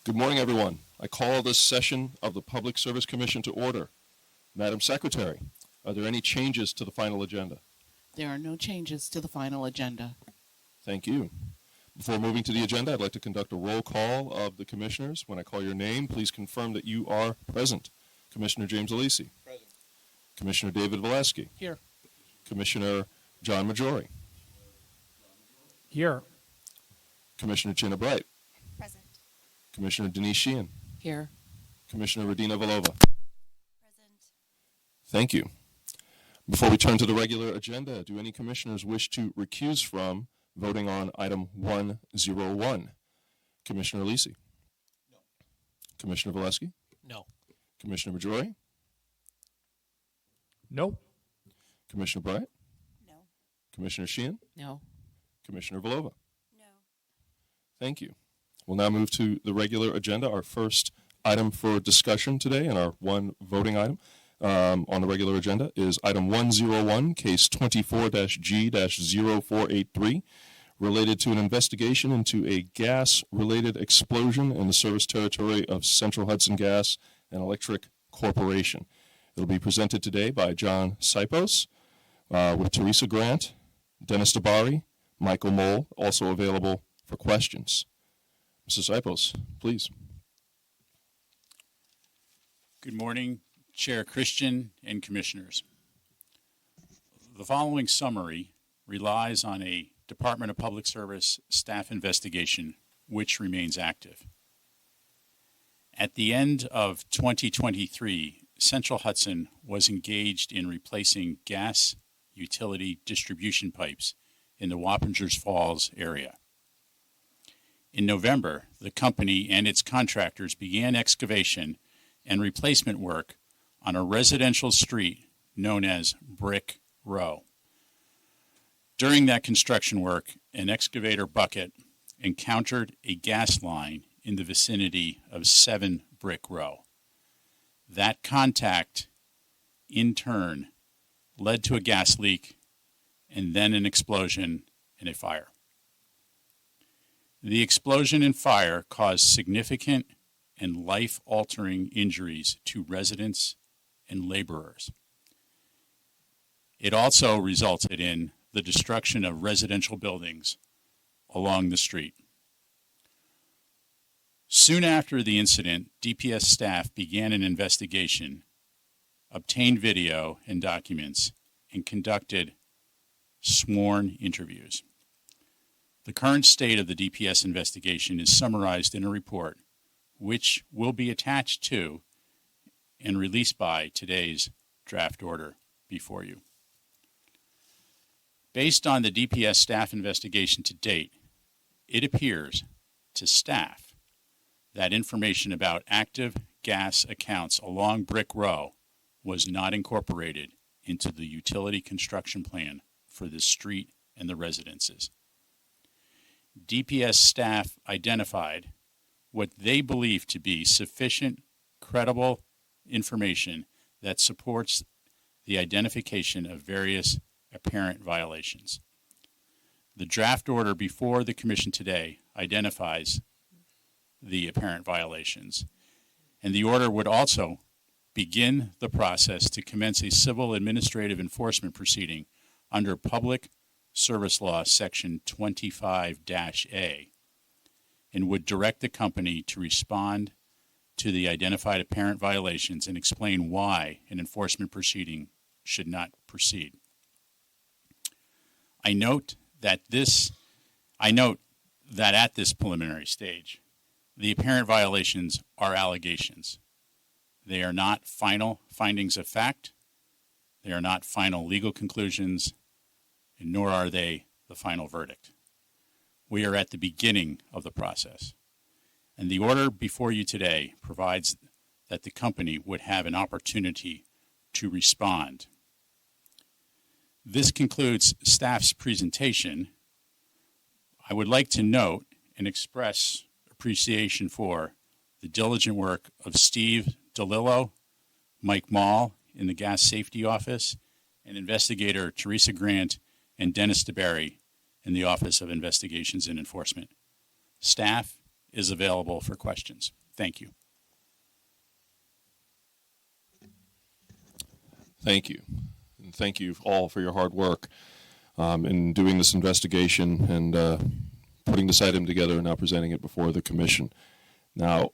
Good morning, everyone. I call this session of the Public Service Commission to order. Madam Secretary, are there any changes to the final agenda? There are no changes to the final agenda. Thank you. Before moving to the agenda, I'd like to conduct a roll call of the commissioners. When I call your name, please confirm that you are present. Commissioner James Alisi. Present. Commissioner David Valesky. Here. Commissioner John Majori. Here. Commissioner Gina Bright. Present. Commissioner Denise Sheehan. Here. Commissioner Radina Volova. Present. Thank you. Before we turn to the regular agenda, do any commissioners wish to recuse from voting on item 101? Commissioner Alisi? No. Commissioner Valesky? No. Commissioner Majori? No. Commissioner Bright? No. Commissioner Sheehan? No. Commissioner Volova? No. Thank you. We'll now move to the regular agenda. Our first item for discussion today and our one voting item on the regular agenda is item 101, case 24-G-0483, related to an investigation into a gas-related explosion in the service territory of Central Hudson Gas and Electric Corporation. It'll be presented today by John Sipos with Teresa Grant, Dennis DeBari, Michael Mole, also available for questions. Mr. Sipos, please. Good morning, Chair Christian and Commissioners. The following summary relies on a Department of Public Service staff investigation which remains active. At the end of 2023, Central Hudson was engaged in replacing gas utility distribution pipes in the Wappingers Falls area. In November, the company and its contractors began excavation and replacement work on a residential street known as Brick Row. During that construction work, an excavator bucket encountered a gas line in the vicinity of 7 Brick Row. That contact, in turn, led to a gas leak and then an explosion and a fire. The explosion and fire caused significant and life-altering injuries to residents and laborers. It also resulted in the destruction of residential buildings along the street. Soon after the incident, DPS staff began an investigation, obtained video and documents, and conducted sworn interviews. The current state of the DPS investigation is summarized in a report which will be attached to and released by today's draft order before you. Based on the DPS staff investigation to date, it appears to staff that information about active gas accounts along Brick Row was not incorporated into the utility construction plan for this street and the residences. DPS staff identified what they believe to be sufficient, credible information that supports the identification of various apparent violations. The draft order before the Commission today identifies the apparent violations, and the order would also begin the process to commence a civil administrative enforcement proceeding under Public Service Law Section 25-A, and would direct the company to respond to the identified apparent violations and explain why an enforcement proceeding should not proceed. I note that at this preliminary stage, the apparent violations are allegations. They are not final findings of fact. They are not final legal conclusions, and nor are they the final verdict. We are at the beginning of the process, and the order before you today provides that the company would have an opportunity to respond. This concludes staff's presentation. I would like to note and express appreciation for the diligent work of Steve DeLillo, Mike Mall in the Gas Safety Office, and investigator Teresa Grant and Dennis DeBari in the Office of Investigations and Enforcement. Staff is available for questions. Thank you. Thank you. And thank you all for your hard work in doing this investigation and putting this item together and now presenting it before the commission. Now,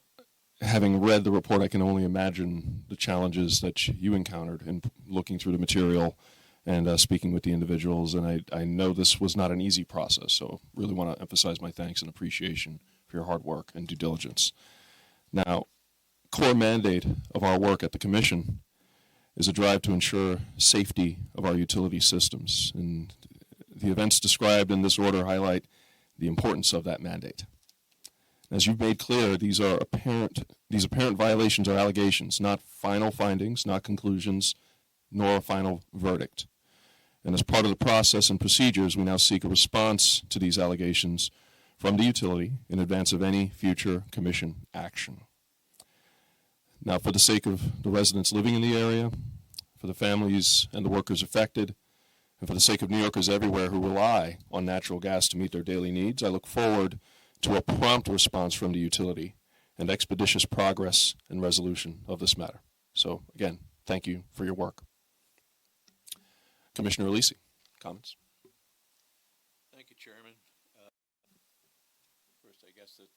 having read the report, I can only imagine the challenges that you encountered in looking through the material and speaking with the individuals. And I know this was not an easy process, so really want to emphasize my thanks and appreciation for your hard work and due diligence. Now, core mandate of our work at the commission is a drive to ensure safety of our utility systems. And the events described in this order highlight the importance of that mandate. As you've made clear, these apparent violations are allegations, not final findings, not conclusions, nor a final verdict. And as part of the process and procedures, we now seek a response to these allegations from the utility in advance of any future commission action. Now, for the sake of the residents living in the area, for the families and the workers affected, and for the sake of New Yorkers everywhere who rely on natural gas to meet their daily needs, I look forward to a prompt response from the utility and expeditious progress and resolution of this matter. So, again, thank you for your work. Commissioner Alisi, comments? Thank you, Chairman. First, I guess that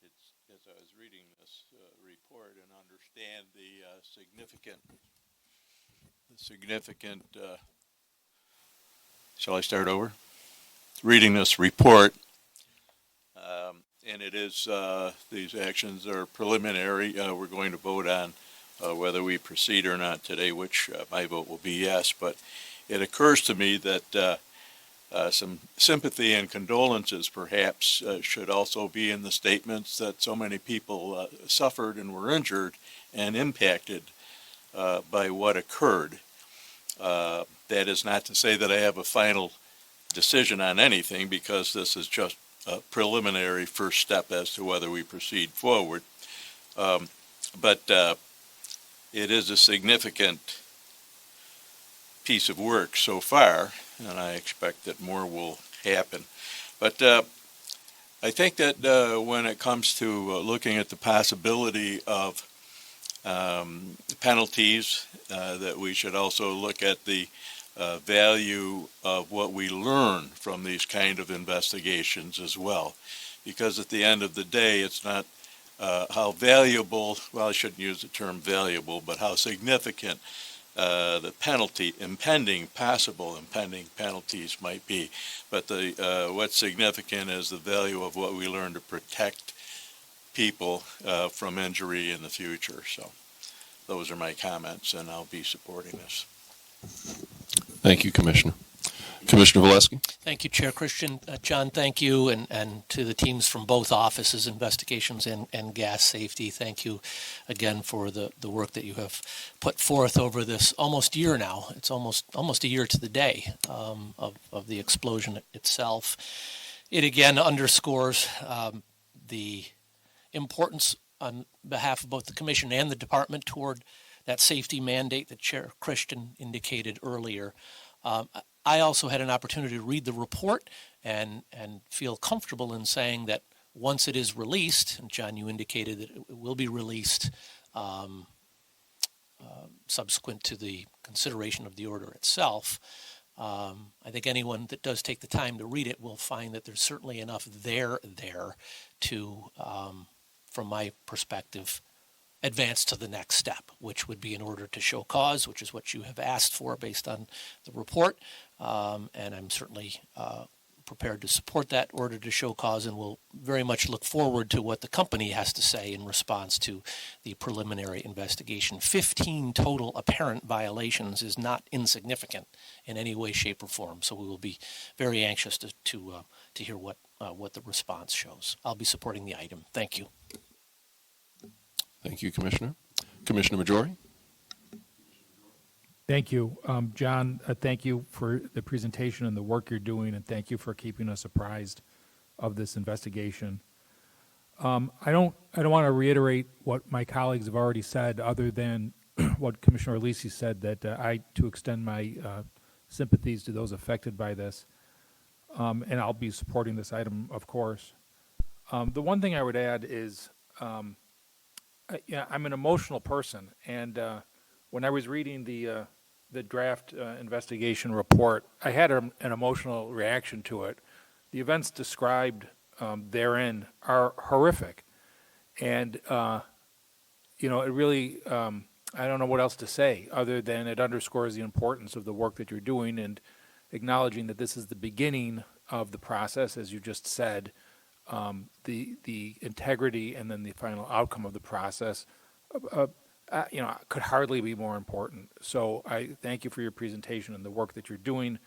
it's, as I was reading this report and understand the significant, shall I start over? Reading this report, and it is, these actions are preliminary. We're going to vote on whether we proceed or not today, which my vote will be yes, but it occurs to me that some sympathy and condolences perhaps should also be in the statements that so many people suffered and were injured and impacted by what occurred. That is not to say that I have a final decision on anything, because this is just a preliminary first step as to whether we proceed forward. But it is a significant piece of work so far, and I expect that more will happen. But I think that when it comes to looking at the possibility of penalties, that we should also look at the value of what we learn from these kind of investigations as well. Because at the end of the day, it's not how valuable, well, I shouldn't use the term valuable, but how significant the possible impending penalties might be. But what's significant is the value of what we learn to protect people from injury in the future. So those are my comments, and I'll be supporting this. Thank you, Commissioner. Commissioner Valesky. Thank you, Chair Christian. John, thank you, and to the teams from both offices, investigations and gas safety, thank you again for the work that you have put forth over this almost year now. It's almost a year to the day of the explosion itself. It again underscores the importance on behalf of both the Commission and the Department toward that safety mandate that Chair Christian indicated earlier. I also had an opportunity to read the report and feel comfortable in saying that once it is released, and John, you indicated that it will be released subsequent to the consideration of the order itself, I think anyone that does take the time to read it will find that there's certainly enough there to, from my perspective, advance to the next step, which would be an order to show cause, which is what you have asked for based on the report. And I'm certainly prepared to support that order to show cause, and will very much look forward to what the company has to say in response to the preliminary investigation. 15 total apparent violations is not insignificant in any way, shape, or form. So we will be very anxious to hear what the response shows. I'll be supporting the item. Thank you. Thank you, Commissioner. Commissioner Majori. Thank you. John, thank you for the presentation and the work you're doing, and thank you for keeping us apprised of this investigation. I don't want to reiterate what my colleagues have already said, other than what Commissioner Alisi said, that I too extend my sympathies to those affected by this, and I'll be supporting this item, of course. The one thing I would add is, I'm an emotional person, and when I was reading the draft investigation report, I had an emotional reaction to it. The events described therein are horrific, and it really, I don't know what else to say other than it underscores the importance of the work that you're doing and acknowledging that this is the beginning of the process, as you just said. The integrity and then the final outcome of the process, could hardly be more important. So I thank you for your presentation and the work that you're doing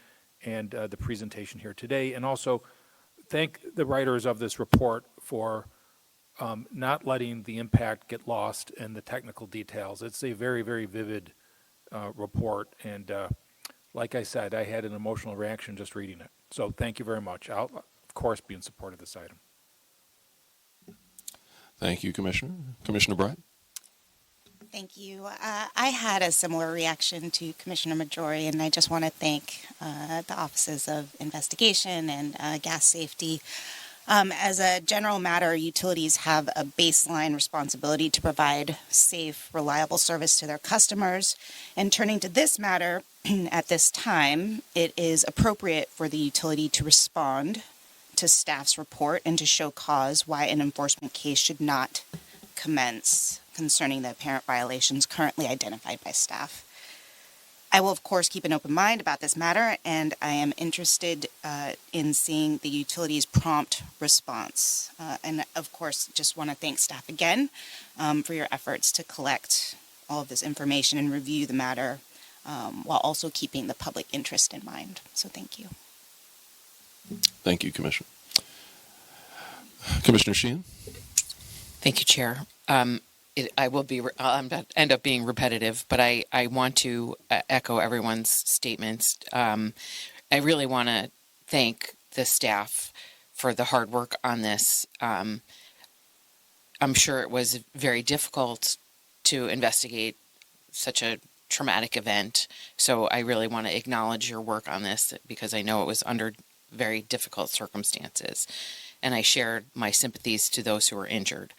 and the presentation here today. And also thank the writers of this report for not letting the impact get lost in the technical details. It's a very, very vivid report. And like I said, I had an emotional reaction just reading it. So thank you very much. I'll, of course, be in support of this item. Thank you, Commissioner. Commissioner Bright? Thank you. I had a similar reaction to Commissioner Majori, and I just want to thank the Offices of Investigation and Gas Safety. As a general matter, utilities have a baseline responsibility to provide safe, reliable service to their customers. And turning to this matter, at this time, it is appropriate for the utility to respond to staff's report and to show cause why an enforcement case should not commence concerning the apparent violations currently identified by staff. I will, of course, keep an open mind about this matter, and I am interested in seeing the utility's prompt response. And, of course, just want to thank staff again for your efforts to collect all of this information and review the matter while also keeping the public interest in mind. So thank you. Thank you, Commissioner. Commissioner Sheehan? Thank you, Chair. I will be, end up being repetitive, but I want to echo everyone's statements. I really want to thank the staff for the hard work on this. I'm sure it was very difficult to investigate such a traumatic event, so I really want to acknowledge your work on this because I know it was under very difficult circumstances, and I shared my sympathies to those who were injured.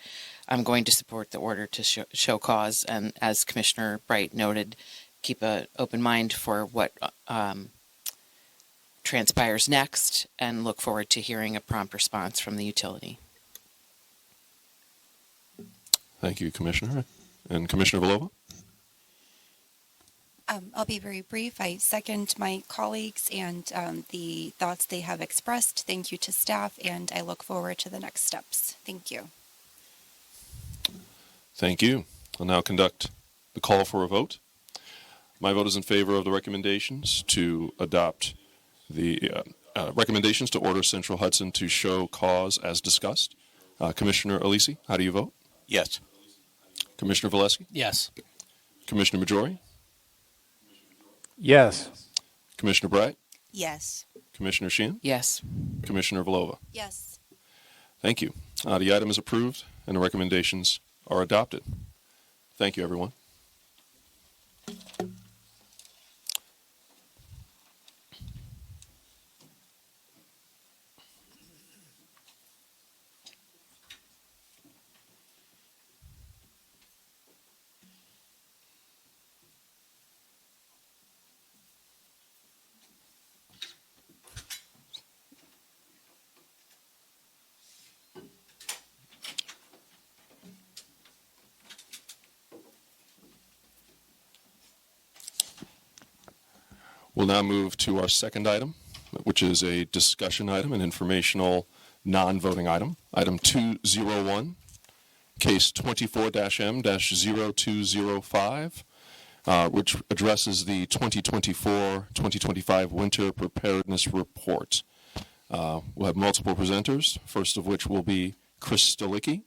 I'm going to support the order to show cause, and as Commissioner Bright noted, keep an open mind for what transpires next, and look forward to hearing a prompt response from the utility. Thank you, Commissioner. And Commissioner Villova? I'll be very brief. I second my colleagues and the thoughts they have expressed. Thank you to staff, and I look forward to the next steps. Thank you. Thank you. I'll now conduct the call for a vote. My vote is in favor of the recommendations to adopt the recommendations to order Central Hudson to show cause as discussed. Commissioner Alisi, how do you vote? Yes. Commissioner Valesky? Yes. Commissioner Majori? Yes. Commissioner Bright? Yes. Commissioner Sheehan? Yes. Commissioner Villova? Yes. Thank you. The item is approved and the recommendations are adopted. Thank you, everyone. We'll now move to our second item, which is a discussion item, an informational non-voting item. Item 201, case 24-M-0205, which addresses the 2024-2025 Winter Preparedness Report. We'll have multiple presenters, first of which will be Chris Stolicki,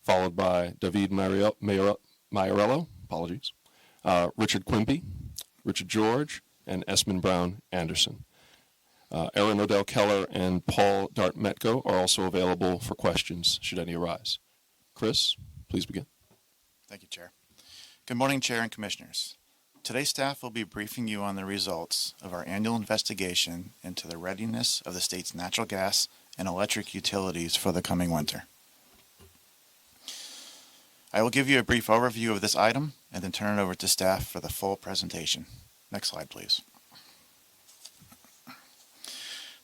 followed by David Maiorello, apologies, Richard Quimby, Richard George, and Esmond Brown Anderson. Aaron Odell Keller and Paul Dartmetko are also available for questions should any arise. Chris, please begin. Thank you, Chair. Good morning, Chair and Commissioners. Today, staff will be briefing you on the results of our annual investigation into the readiness of the state's natural gas and electric utilities for the coming winter. I will give you a brief overview of this item and then turn it over to staff for the full presentation. Next slide, please.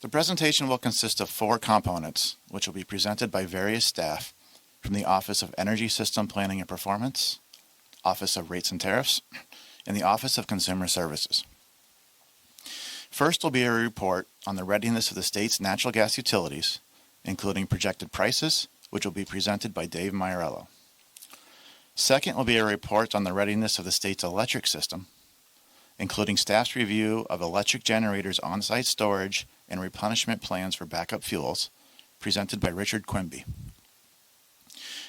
The presentation will consist of 4 components, which will be presented by various staff from the Office of Energy System Planning and Performance, Office of Rates and Tariffs, and the Office of Consumer Services. First will be a report on the readiness of the state's natural gas utilities, including projected prices, which will be presented by Dave Maiorello. Second will be a report on the readiness of the state's electric system, including staff's review of electric generators' on-site storage and replenishment plans for backup fuels, presented by Richard Quimby.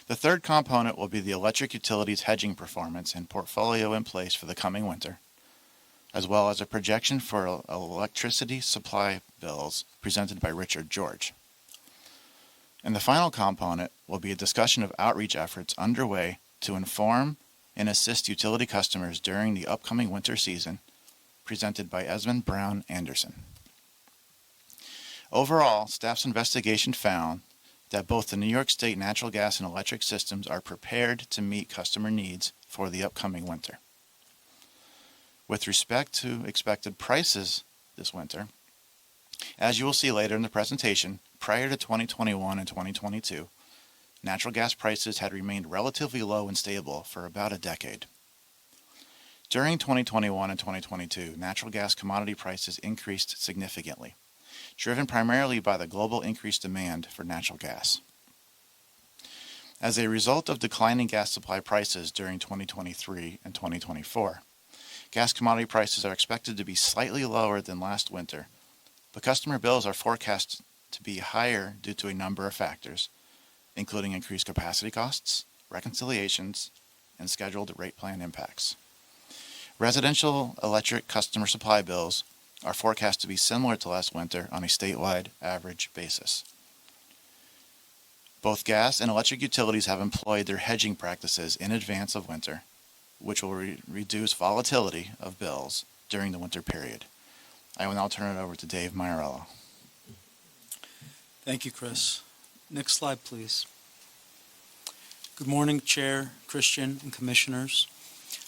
The third component will be the electric utilities hedging performance and portfolio in place for the coming winter, as well as a projection for electricity supply bills presented by Richard George. And the final component will be a discussion of outreach efforts underway to inform and assist utility customers during the upcoming winter season, presented by Esmond Brown Anderson. Overall, staff's investigation found that both the New York State natural gas and electric systems are prepared to meet customer needs for the upcoming winter. With respect to expected prices this winter, as you will see later in the presentation, prior to 2021 and 2022, natural gas prices had remained relatively low and stable for about a decade. During 2021 and 2022, natural gas commodity prices increased significantly, driven primarily by the global increased demand for natural gas. As a result of declining gas supply prices during 2023 and 2024, gas commodity prices are expected to be slightly lower than last winter, but customer bills are forecast to be higher due to a number of factors, including increased capacity costs, reconciliations, and scheduled rate plan impacts. Residential electric customer supply bills are forecast to be similar to last winter on a statewide average basis. Both gas and electric utilities have employed their hedging practices in advance of winter, which will reduce volatility of bills during the winter period. I will now turn it over to Dave Maiorello. Thank you, Chris. Next slide, please. Good morning, Chair, Christian, and Commissioners.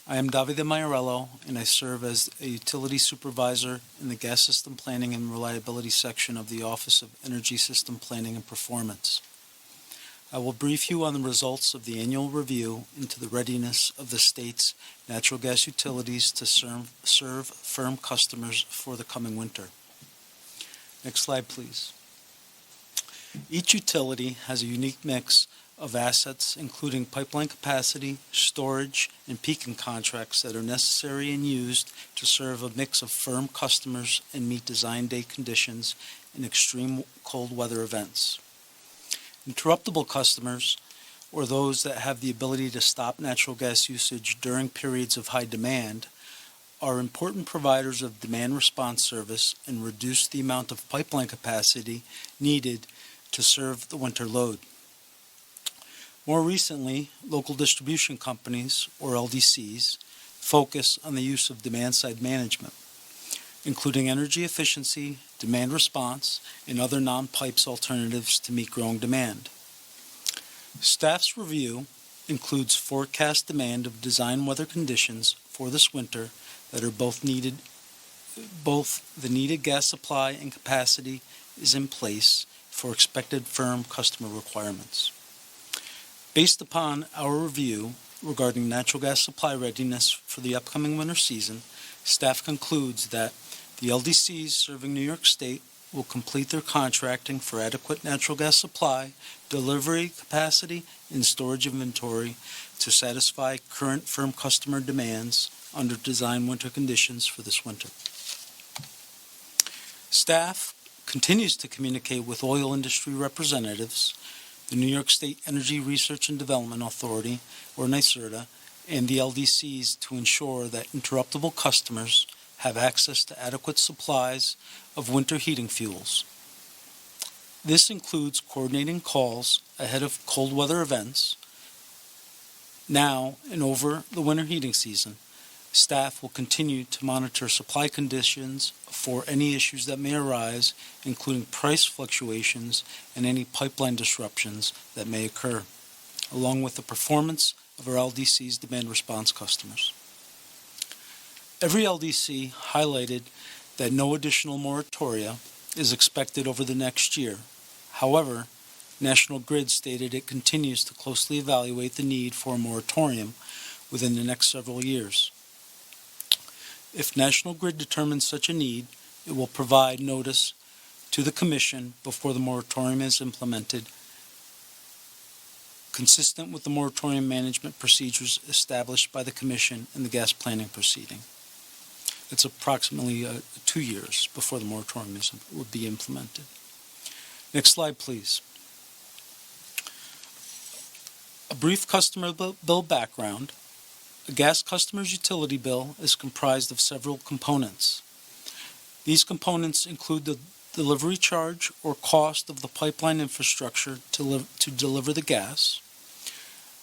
I am Davide Maiorello, and I serve as a utility supervisor in the Gas System Planning and Reliability section of the Office of Energy System Planning and Performance. I will brief you on the results of the annual review into the readiness of the state's natural gas utilities to serve firm customers for the coming winter. Next slide, please. Each utility has a unique mix of assets, including pipeline capacity, storage, and peaking contracts that are necessary and used to serve a mix of firm customers and meet design date conditions in extreme cold weather events. Interruptible customers, or those that have the ability to stop natural gas usage during periods of high demand, are important providers of demand response service and reduce the amount of pipeline capacity needed to serve the winter load. More recently, local distribution companies, or LDCs, focus on the use of demand-side management, including energy efficiency, demand response, and other non-pipes alternatives to meet growing demand. Staff's review includes forecast demand of design weather conditions for this winter that are both the needed gas supply and capacity is in place for expected firm customer requirements. Based upon our review regarding natural gas supply readiness for the upcoming winter season, staff concludes that the LDCs serving New York State will complete their contracting for adequate natural gas supply, delivery capacity, and storage inventory to satisfy current firm customer demands under design winter conditions for this winter. Staff continues to communicate with oil industry representatives, the New York State Energy Research and Development Authority, or NYSERDA, and the LDCs to ensure that interruptible customers have access to adequate supplies of winter heating fuels. This includes coordinating calls ahead of cold weather events now and over the winter heating season, Staff will continue to monitor supply conditions for any issues that may arise, including price fluctuations and any pipeline disruptions that may occur, along with the performance of our LDC's demand response customers. Every LDC highlighted that no additional moratoria is expected over the next year. However, National Grid stated it continues to closely evaluate the need for a moratorium within the next several years. If National Grid determines such a need, it will provide notice to the Commission before the moratorium is implemented, consistent with the moratorium management procedures established by the Commission in the gas planning proceeding. It's approximately 2 years before the moratorium would be implemented. Next slide, please. A brief customer bill background. A gas customer's utility bill is comprised of several components. These components include the delivery charge or cost of the pipeline infrastructure to deliver the gas,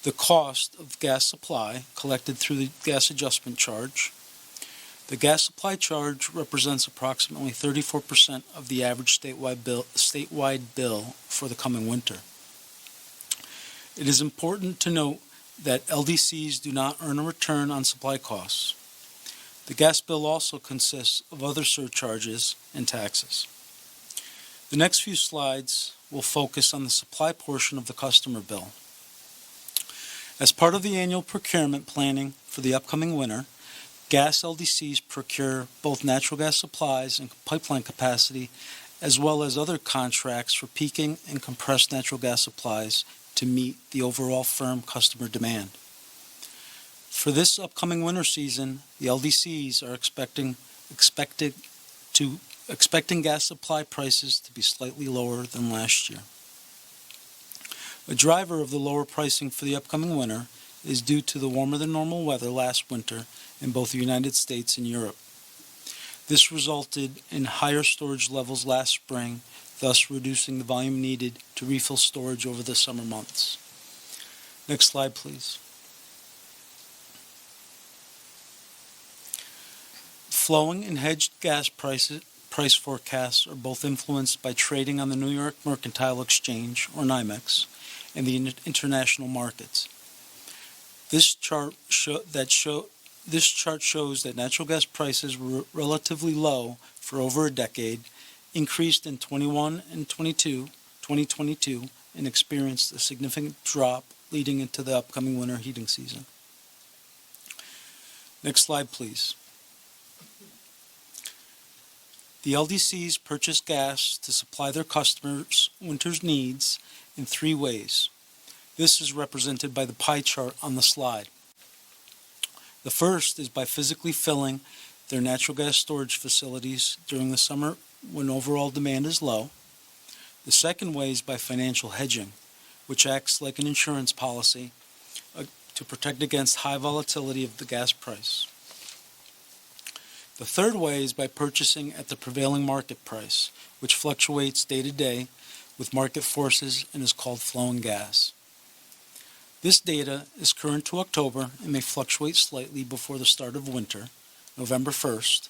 the cost of gas supply collected through the gas adjustment charge. The gas supply charge represents approximately 34% of the average statewide bill for the coming winter. It is important to note that LDCs do not earn a return on supply costs. The gas bill also consists of other surcharges and taxes. The next few slides will focus on the supply portion of the customer bill. As part of the annual procurement planning for the upcoming winter, gas LDCs procure both natural gas supplies and pipeline capacity, as well as other contracts for peaking and compressed natural gas supplies to meet the overall firm customer demand. For this upcoming winter season, the LDCs are expecting gas supply prices to be slightly lower than last year. A driver of the lower pricing for the upcoming winter is due to the warmer than normal weather last winter in both the United States and Europe. This resulted in higher storage levels last spring, thus reducing the volume needed to refill storage over the summer months. Next slide, please. Flowing and hedged gas price forecasts are both influenced by trading on the New York Mercantile Exchange, or NYMEX, and the international markets. This chart shows that natural gas prices were relatively low for over a decade, increased in 2022, and experienced a significant drop leading into the upcoming winter heating season. Next slide, please. The LDCs purchase gas to supply their customers' winter's needs in 3 ways. This is represented by the pie chart on the slide. The first is by physically filling their natural gas storage facilities during the summer when overall demand is low. The second way is by financial hedging, which acts like an insurance policy to protect against high volatility of the gas price. The third way is by purchasing at the prevailing market price, which fluctuates day to day with market forces and is called flowing gas. This data is current to October and may fluctuate slightly before the start of winter, November 1st.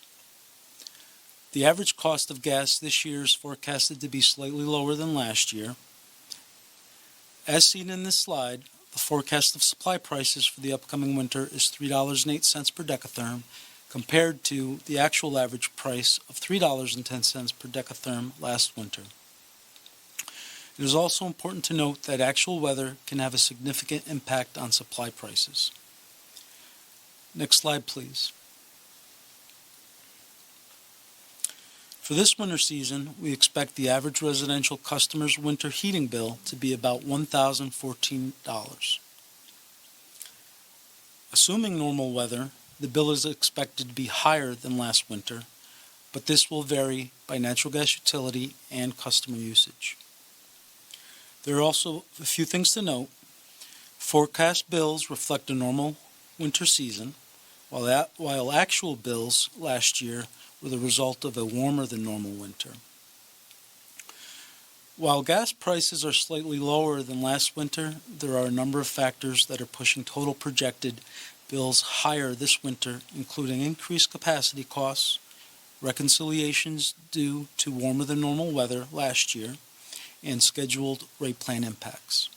The average cost of gas this year is forecasted to be slightly lower than last year. As seen in this slide, the forecast of supply prices for the upcoming winter is $3.08 per decatherm, compared to the actual average price of $3.10 per decatherm last winter. It is also important to note that actual weather can have a significant impact on supply prices. Next slide, please. For this winter season, we expect the average residential customer's winter heating bill to be about $1,014. Assuming normal weather, the bill is expected to be higher than last winter, but this will vary by natural gas utility and customer usage. There are also a few things to note. Forecast bills reflect a normal winter season, while actual bills last year were the result of a warmer than normal winter. While gas prices are slightly lower than last winter, there are a number of factors that are pushing total projected bills higher this winter, including increased capacity costs, reconciliations due to warmer than normal weather last year, and scheduled rate plan impacts.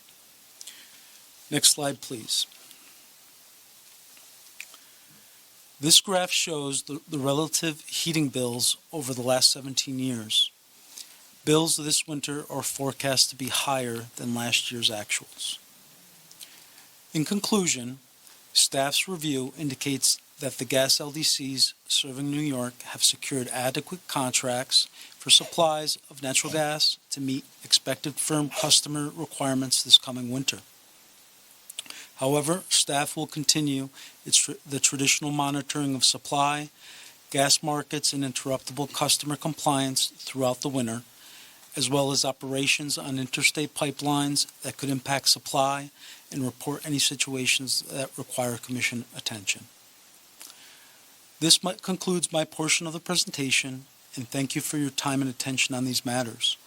Next slide, please. This graph shows the relative heating bills over the last 17 years. Bills this winter are forecast to be higher than last year's actuals. In conclusion, staff's review indicates that the gas LDCs serving New York have secured adequate contracts for supplies of natural gas to meet expected firm customer requirements this coming winter. However, staff will continue the traditional monitoring of supply, gas markets, and interruptible customer compliance throughout the winter, as well as operations on interstate pipelines that could impact supply, and report any situations that require Commission attention. This concludes my portion of the presentation, and thank you for your time and attention on these matters.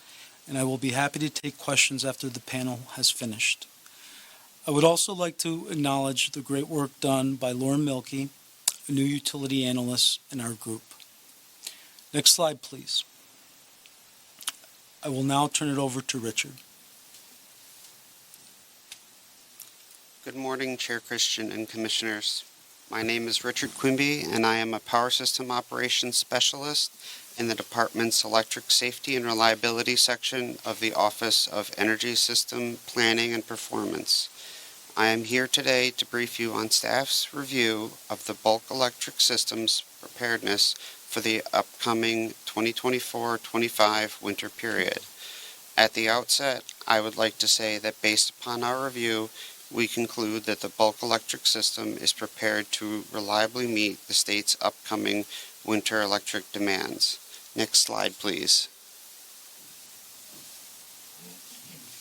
And I will be happy to take questions after the panel has finished. I would also like to acknowledge the great work done by Lauren Milkey, a new utility analyst in our group. Next slide, please. I will now turn it over to Richard. Good morning, Chair Christian and Commissioners. My name is Richard Quimby, and I am a Power System Operations Specialist in the Department's Electric Safety and Reliability section of the Office of Energy System Planning and Performance. I am here today to brief you on staff's review of the bulk electric systems preparedness for the upcoming 2024-25 winter period. At the outset, I would like to say that based upon our review, we conclude that the bulk electric system is prepared to reliably meet the state's upcoming winter electric demands. Next slide, please.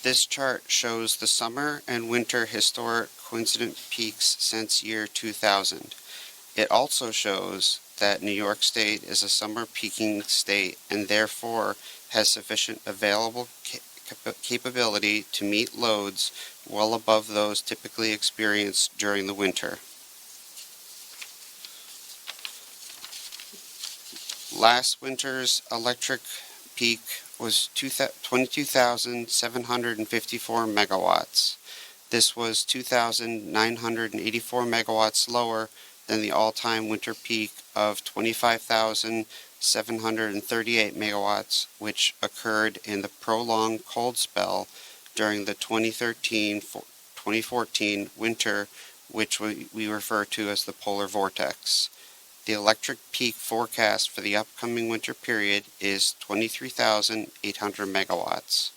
This chart shows the summer and winter historic coincident peaks since year 2000. It also shows that New York State is a summer peaking state and therefore has sufficient available capability to meet loads well above those typically experienced during the winter. Last winter's electric peak was 22,754 megawatts. This was 2,984 megawatts lower than the all-time winter peak of 25,738 megawatts, which occurred in the prolonged cold spell during the 2013-2014 winter, which we refer to as the polar vortex. The electric peak forecast for the upcoming winter period is 23,800 megawatts.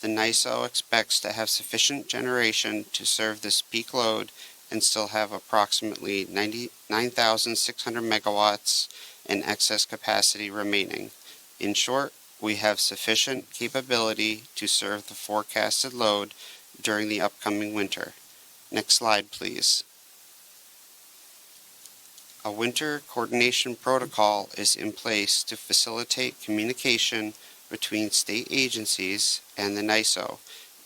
The NYISO expects to have sufficient generation to serve this peak load and still have approximately 99,600 megawatts in excess capacity remaining. In short, we have sufficient capability to serve the forecasted load during the upcoming winter. Next slide, please. A winter coordination protocol is in place to facilitate communication between state agencies and the NYISO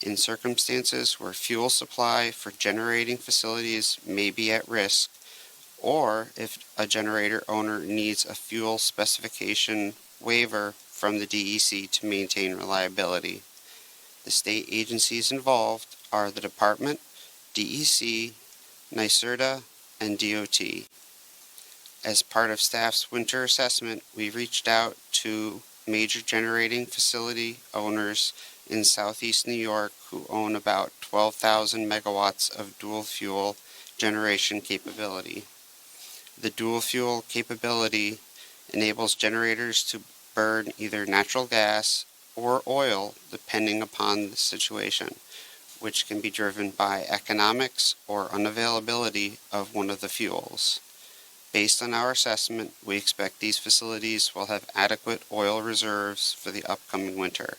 in circumstances where fuel supply for generating facilities may be at risk, or if a generator owner needs a fuel specification waiver from the DEC to maintain reliability. The state agencies involved are the Department, DEC, NYSERDA, and DOT. As part of staff's winter assessment, we reached out to major generating facility owners in southeast New York who own about 12,000 megawatts of dual fuel generation capability. The dual fuel capability enables generators to burn either natural gas or oil depending upon the situation, which can be driven by economics or unavailability of one of the fuels. Based on our assessment, we expect these facilities will have adequate oil reserves for the upcoming winter.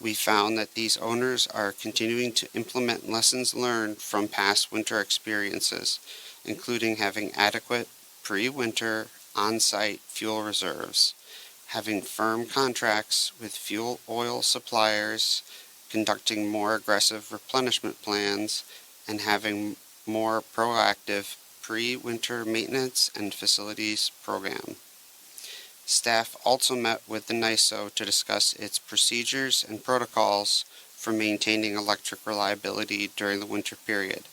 We found that these owners are continuing to implement lessons learned from past winter experiences, including having adequate pre-winter on-site fuel reserves, having firm contracts with fuel oil suppliers, conducting more aggressive replenishment plans, and having more proactive pre-winter maintenance and facilities program. Staff also met with the NISO to discuss its procedures and protocols for maintaining electric reliability during the winter period.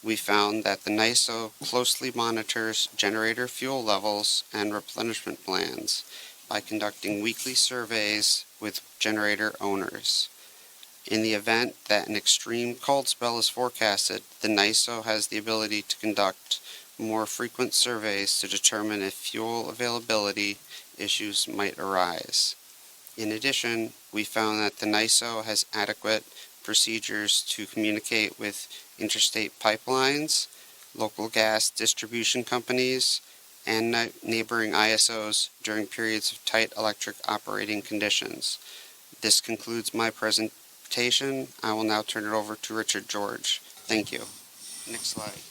We found that the NISO closely monitors generator fuel levels and replenishment plans by conducting weekly surveys with generator owners. In the event that an extreme cold spell is forecasted, the NISO has the ability to conduct more frequent surveys to determine if fuel availability issues might arise. In addition, we found that the NISO has adequate procedures to communicate with interstate pipelines, local gas distribution companies, and neighboring ISOs during periods of tight electric operating conditions. This concludes my presentation. I will now turn it over to Richard George. Thank you. Next slide.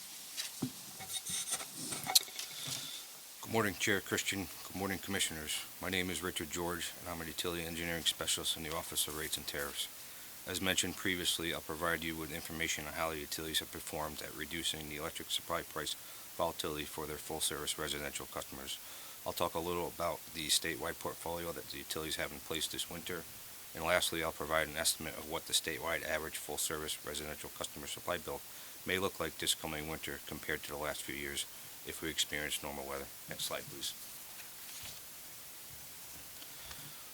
Good morning, Chair Christian. Good morning, Commissioners. My name is Richard George, and I'm a Utility Engineering Specialist in the Office of Rates and Tariffs. As mentioned previously, I'll provide you with information on how the utilities have performed at reducing the electric supply price volatility for their full-service residential customers. I'll talk a little about the statewide portfolio that the utilities have in place this winter. And lastly, I'll provide an estimate of what the statewide average full-service residential customer supply bill may look like this coming winter compared to the last few years if we experience normal weather. Next slide, please.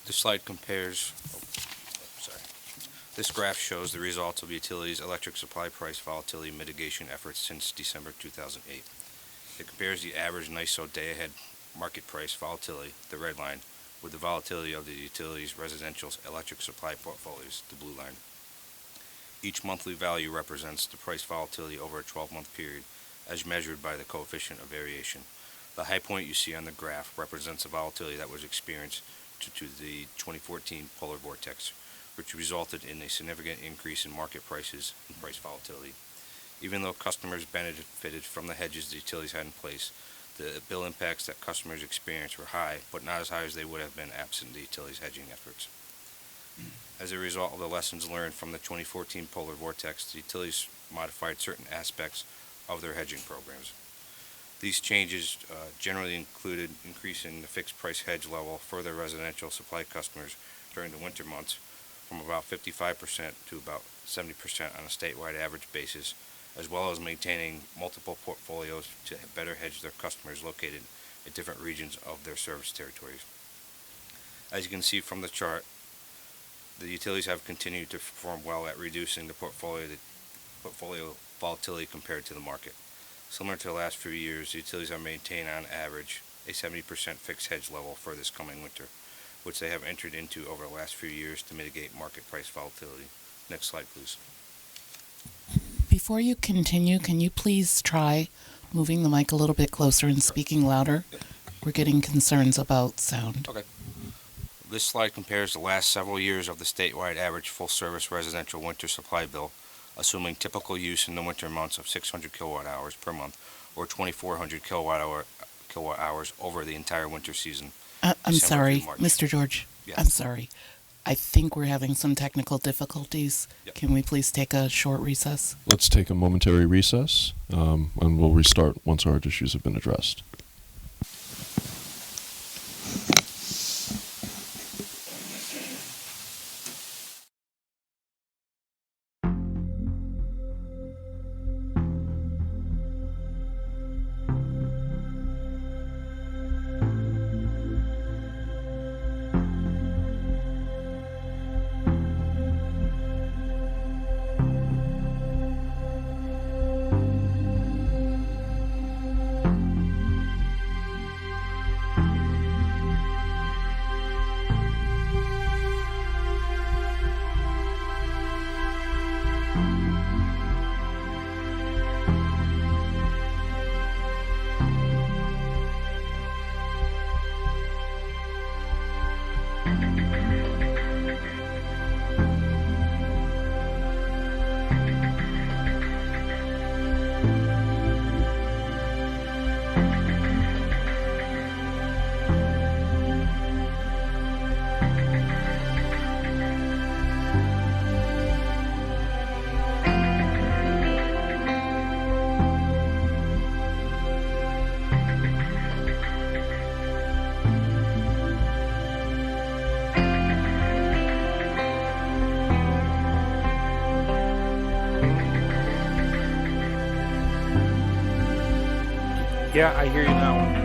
This slide compares, This graph shows the results of the utilities' electric supply price volatility mitigation efforts since December 2008. It compares the average NISO day-ahead market price volatility, the red line, with the volatility of the utilities' residential electric supply portfolios, the blue line. Each monthly value represents the price volatility over a 12-month period as measured by the coefficient of variation. The high point you see on the graph represents the volatility that was experienced due to the 2014 polar vortex, which resulted in a significant increase in market prices and price volatility. Even though customers benefited from the hedges the utilities had in place, the bill impacts that customers experienced were high, but not as high as they would have been absent the utilities' hedging efforts. As a result of the lessons learned from the 2014 polar vortex, the utilities modified certain aspects of their hedging programs. These changes generally included increasing the fixed price hedge level for their residential supply customers during the winter months from about 55% to about 70% on a statewide average basis, as well as maintaining multiple portfolios to better hedge their customers located in different regions of their service territories. As you can see from the chart, the utilities have continued to perform well at reducing the portfolio volatility compared to the market. Similar to the last few years, the utilities have maintained on average a 70% fixed hedge level for this coming winter, which they have entered into over the last few years to mitigate market price volatility. Next slide, please. Before you continue, can you please try moving the mic a little bit closer and speaking louder? We're getting concerns about sound. Okay. This slide compares the last several years of the statewide average full-service residential winter supply bill, assuming typical use in the winter months of 600 kilowatt hours per month or 2,400 kilowatt hours over the entire winter season. I'm sorry, Mr. George. Yes. I'm sorry. I think we're having some technical difficulties. Yep. Can we please take a short recess? Let's take a momentary recess, and we'll restart once our issues have been addressed. Yeah, I hear you now.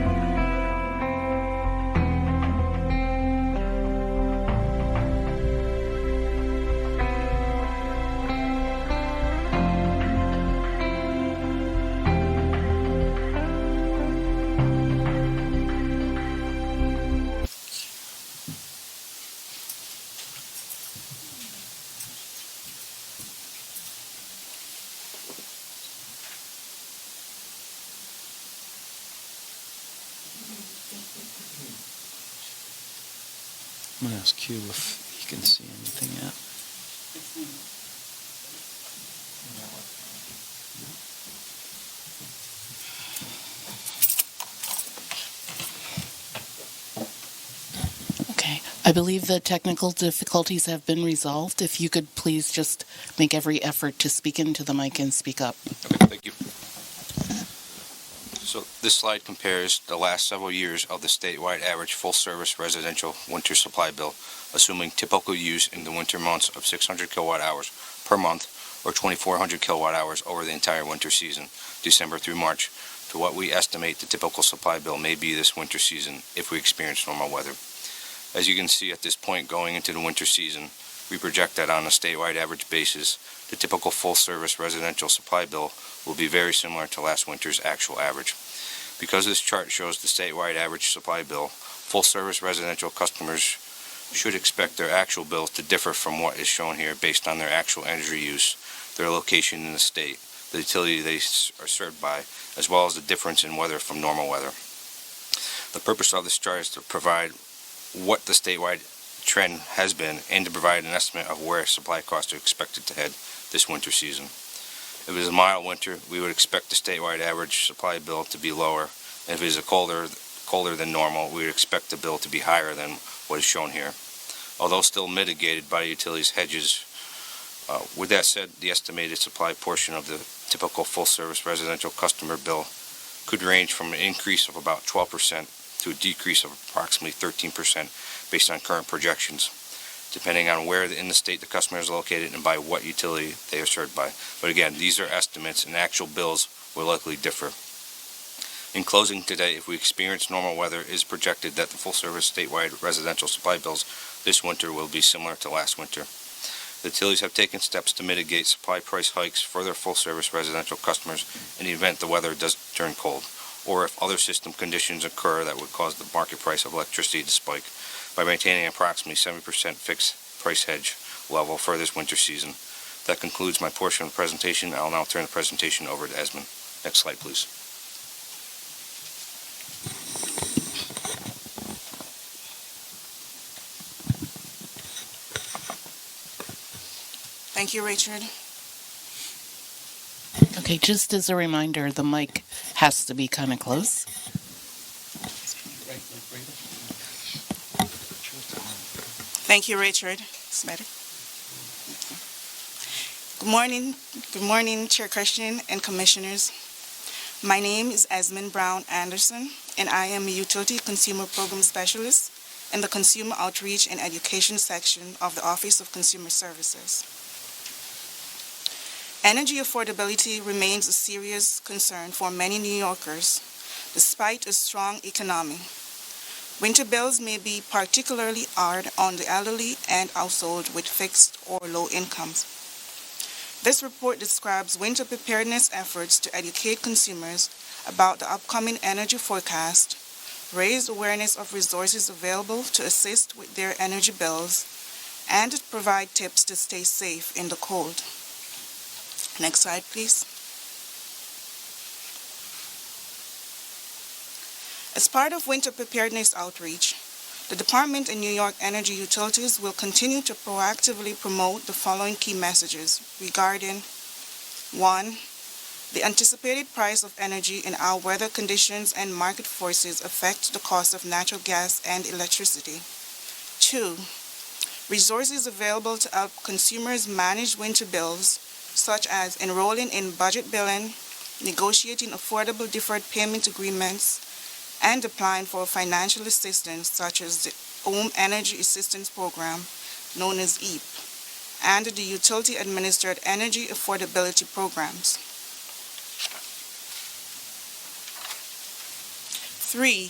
I'm gonna ask Q if he can see anything yet. Okay. I believe the technical difficulties have been resolved. If you could please just make every effort to speak into the mic and speak up. Okay, thank you. So this slide compares the last several years of the statewide average full-service residential winter supply bill, assuming typical use in the winter months of 600 kilowatt hours per month or 2,400 kilowatt hours over the entire winter season, December through March, to what we estimate the typical supply bill may be this winter season if we experience normal weather. As you can see at this point going into the winter season, we project that on a statewide average basis, the typical full-service residential supply bill will be very similar to last winter's actual average. Because this chart shows the statewide average supply bill, full-service residential customers should expect their actual bills to differ from what is shown here based on their actual energy use, their location in the state, the utility they are served by, as well as the difference in weather from normal weather. The purpose of this chart is to provide what the statewide trend has been and to provide an estimate of where supply costs are expected to head this winter season. If it is a mild winter, we would expect the statewide average supply bill to be lower. And if it is a colder than normal, we would expect the bill to be higher than what is shown here, although still mitigated by utilities hedges. With that said, the estimated supply portion of the typical full-service residential customer bill could range from an increase of about 12% to a decrease of approximately 13% based on current projections, depending on where in the state the customer is located and by what utility they are served by. But again, these are estimates and actual bills will likely differ. In closing today, if we experience normal weather, it is projected that the full-service statewide residential supply bills this winter will be similar to last winter. The utilities have taken steps to mitigate supply price hikes for their full-service residential customers in the event the weather does turn cold, or if other system conditions occur that would cause the market price of electricity to spike, by maintaining approximately 7% fixed price hedge level for this winter season. That concludes my portion of the presentation. I'll now turn the presentation over to Esmond. Next slide, please. Thank you, Richard. Okay, just as a reminder, the mic has to be kind of close. Thank you, Richard. It's better. Good morning. Good morning, Chair Christian and Commissioners. My name is Esmond Brown Anderson, and I am a Utility Consumer Program Specialist in the Consumer Outreach and Education section of the Office of Consumer Services. Energy affordability remains a serious concern for many New Yorkers, despite a strong economy. Winter bills may be particularly hard on the elderly and households with fixed or low incomes. This report describes winter preparedness efforts to educate consumers about the upcoming energy forecast, raise awareness of resources available to assist with their energy bills, and to provide tips to stay safe in the cold. Next slide, please. As part of winter preparedness outreach, the Department and New York Energy Utilities will continue to proactively promote the following key messages regarding 1. The anticipated price of energy and how weather conditions and market forces affect the cost of natural gas and electricity. 2. Resources available to help consumers manage winter bills, such as enrolling in budget billing, negotiating affordable deferred payment agreements, and applying for financial assistance such as the Home Energy Assistance Program, known as HEAP, and the utility-administered energy affordability programs. 3.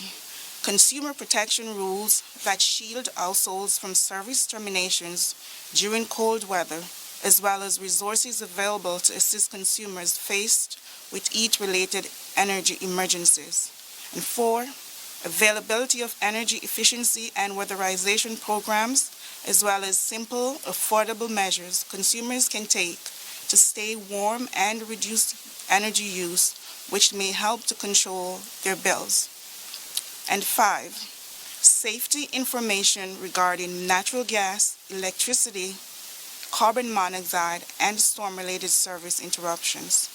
Consumer protection rules that shield households from service terminations during cold weather, as well as resources available to assist consumers faced with heat-related energy emergencies. And 4. Availability of energy efficiency and weatherization programs, as well as simple, affordable measures consumers can take to stay warm and reduce energy use, which may help to control their bills. And 5, safety information regarding natural gas, electricity, carbon monoxide, and storm-related service interruptions.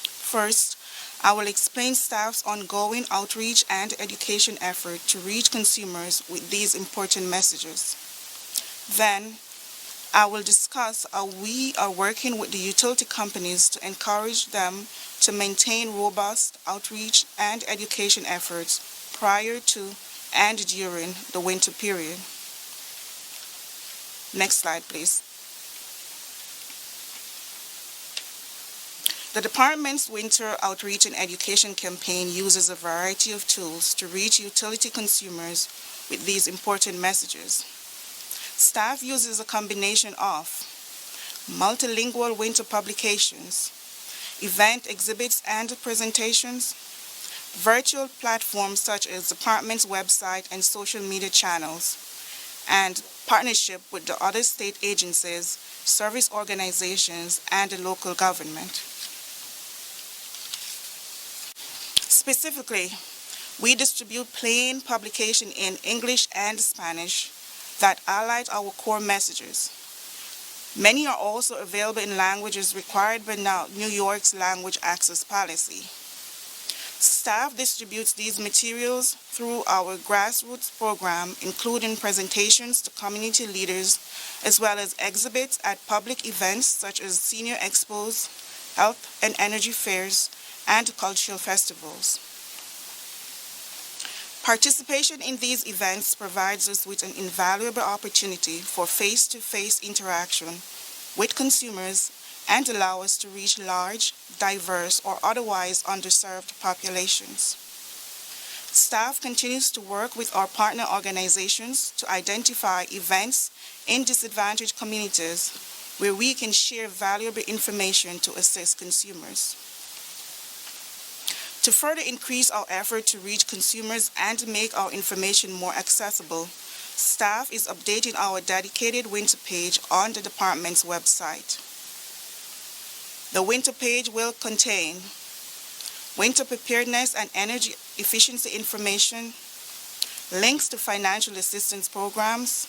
First, I will explain staff's ongoing outreach and education effort to reach consumers with these important messages. Then, I will discuss how we are working with the utility companies to encourage them to maintain robust outreach and education efforts prior to and during the winter period. Next slide, please. The department's winter outreach and education campaign uses a variety of tools to reach utility consumers with these important messages. Staff uses a combination of multilingual winter publications, event exhibits and presentations, virtual platforms such as the department's website and social media channels, and partnership with the other state agencies, service organizations, and the local government. Specifically, we distribute plain publication in English and Spanish that highlight our core messages. Many are also available in languages required by New York's language access policy. Staff distributes these materials through our grassroots program, including presentations to community leaders, as well as exhibits at public events such as senior expos, health and energy fairs, and cultural festivals. Participation in these events provides us with an invaluable opportunity for face-to-face interaction with consumers and allow us to reach large, diverse, or otherwise underserved populations. Staff continues to work with our partner organizations to identify events in disadvantaged communities where we can share valuable information to assist consumers. To further increase our effort to reach consumers and make our information more accessible, staff is updating our dedicated winter page on the department's website. The winter page will contain winter preparedness and energy efficiency information, links to financial assistance programs,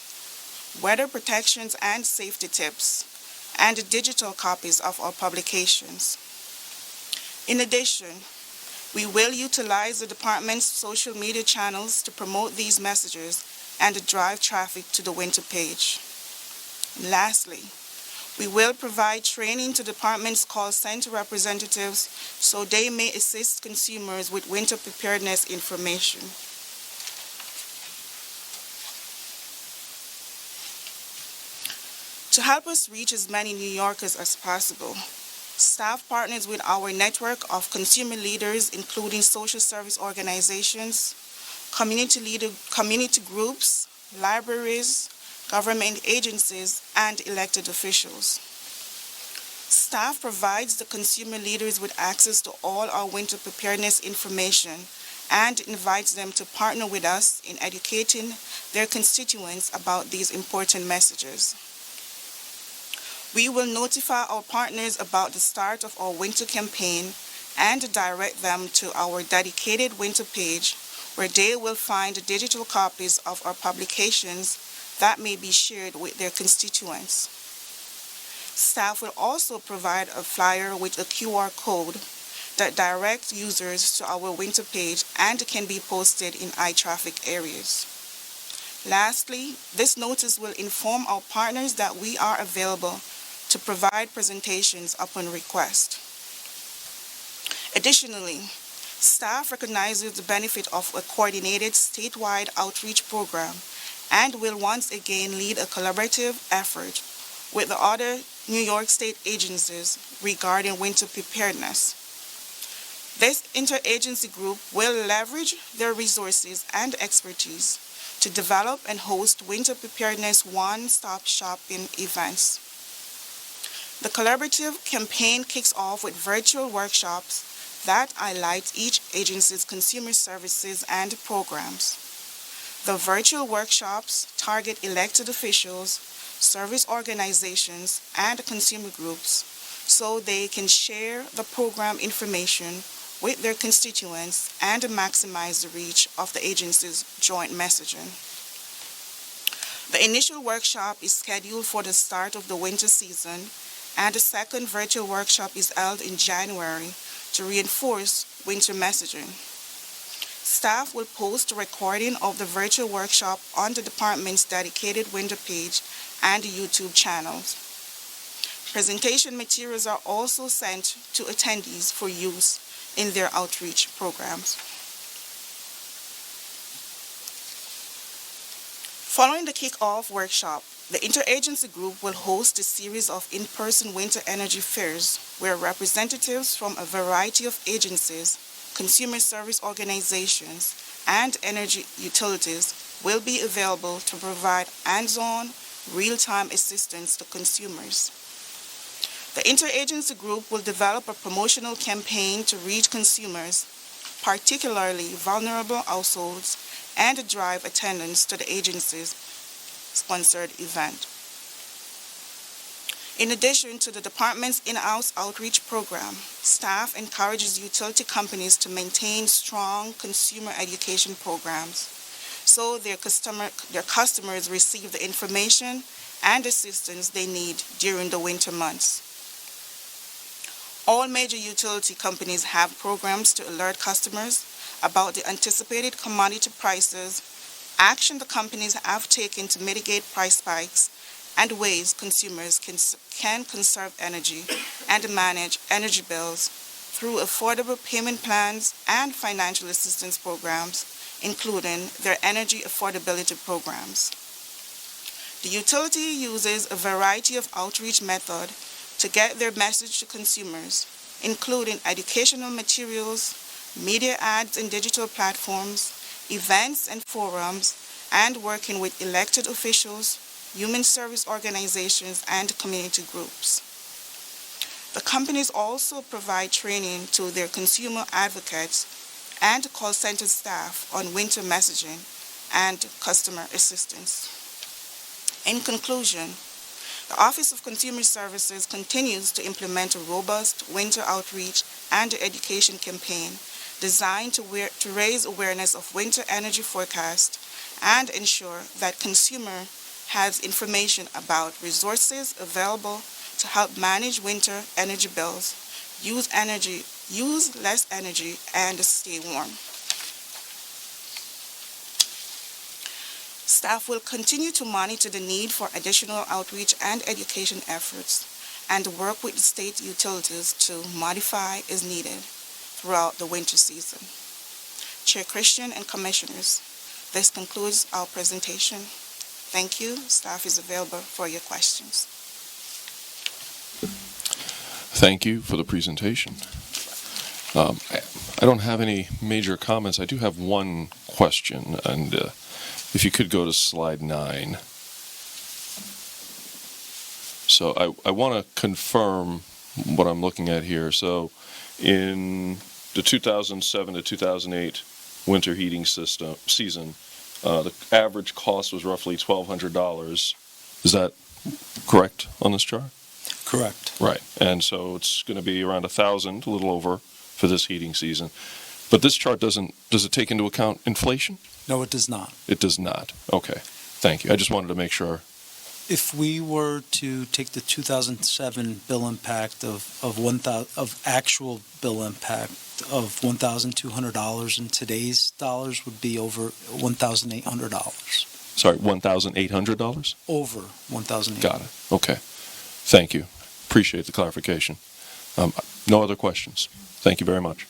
weather protections and safety tips, and digital copies of our publications. In addition, we will utilize the department's social media channels to promote these messages and drive traffic to the winter page. Lastly, we will provide training to department's call center representatives so they may assist consumers with winter preparedness information. To help us reach as many New Yorkers as possible, staff partners with our network of consumer leaders, including social service organizations, community groups, libraries, government agencies, and elected officials. Staff provides the consumer leaders with access to all our winter preparedness information and invites them to partner with us in educating their constituents about these important messages. We will notify our partners about the start of our winter campaign and direct them to our dedicated winter page where they will find digital copies of our publications that may be shared with their constituents. Staff will also provide a flyer with a QR code that directs users to our winter page and can be posted in high traffic areas. Lastly, this notice will inform our partners that we are available to provide presentations upon request. Additionally, staff recognizes the benefit of a coordinated statewide outreach program and will once again lead a collaborative effort with the other New York State agencies regarding winter preparedness. This interagency group will leverage their resources and expertise to develop and host winter preparedness one-stop shopping events. The collaborative campaign kicks off with virtual workshops that highlight each agency's consumer services and programs. The virtual workshops target elected officials, service organizations, and consumer groups so they can share the program information with their constituents and maximize the reach of the agency's joint messaging. The initial workshop is scheduled for the start of the winter season, and the second virtual workshop is held in January to reinforce winter messaging. Staff will post a recording of the virtual workshop on the department's dedicated winter page and YouTube channels. Presentation materials are also sent to attendees for use in their outreach programs. Following the kick-off workshop, the interagency group will host a series of in-person winter energy fairs where representatives from a variety of agencies, consumer service organizations, and energy utilities will be available to provide hands-on, real-time assistance to consumers. The interagency group will develop a promotional campaign to reach consumers, particularly vulnerable households, and drive attendance to the agency's sponsored event. In addition to the department's in-house outreach program, staff encourages utility companies to maintain strong consumer education programs so their customers receive the information and assistance they need during the winter months. All major utility companies have programs to alert customers about the anticipated commodity prices, action the companies have taken to mitigate price spikes, and ways consumers can conserve energy and manage energy bills through affordable payment plans and financial assistance programs, including their energy affordability programs. The utility uses a variety of outreach methods to get their message to consumers, including educational materials, media ads and digital platforms, events and forums, and working with elected officials, human service organizations, and community groups. The companies also provide training to their consumer advocates and call center staff on winter messaging and customer assistance. In conclusion, the Office of Consumer Services continues to implement a robust winter outreach and education campaign designed to raise awareness of winter energy forecast and ensure that consumer has information about resources available to help manage winter energy bills, use less energy, and stay warm. Staff will continue to monitor the need for additional outreach and education efforts and work with the state utilities to modify as needed throughout the winter season. Chair Christian and Commissioners, this concludes our presentation. Thank you. Staff is available for your questions. Thank you for the presentation. I don't have any major comments. I do have one question, and if you could go to slide 9. So I want to confirm what I'm looking at here. So in the 2007 to 2008 winter heating season, the average cost was roughly $1,200. Is that correct on this chart? Correct. Right. And so it's going to be around $1,000, a little over, for this heating season. But this chart does it take into account inflation? No, it does not. It does not. Okay. Thank you. I just wanted to make sure. If we were to take the 2007 bill impact of actual bill impact of $1,200 in today's dollars would be over $1,800. Sorry, $1,800? Over $1,800. Got it. Okay. Thank you. Appreciate the clarification. No other questions. Thank you very much.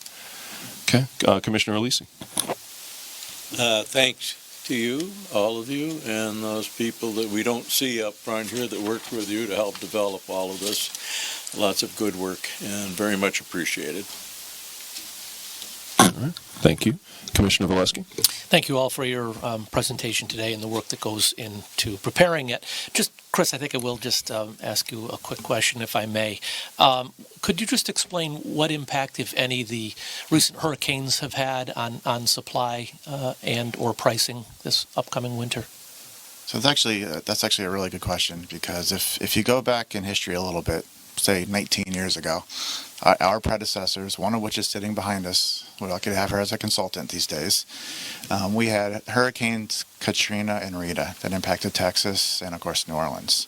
Okay. Commissioner Alisi. Thanks to you, all of you, and those people that we don't see up front here that worked with you to help develop all of this. Lots of good work and very much appreciated. All right. Thank you. Commissioner Valesky. Thank you all for your presentation today and the work that goes into preparing it. Just, Chris, I think I will just ask you a quick question, if I may. Could you just explain what impact, if any, the recent hurricanes have had on supply and or pricing this upcoming winter? So that's actually a really good question, because if you go back in history a little bit, say 19 years ago, our predecessors, one of which is sitting behind us, we're lucky to have her as a consultant these days, we had Hurricanes Katrina and Rita that impacted Texas and, of course, New Orleans.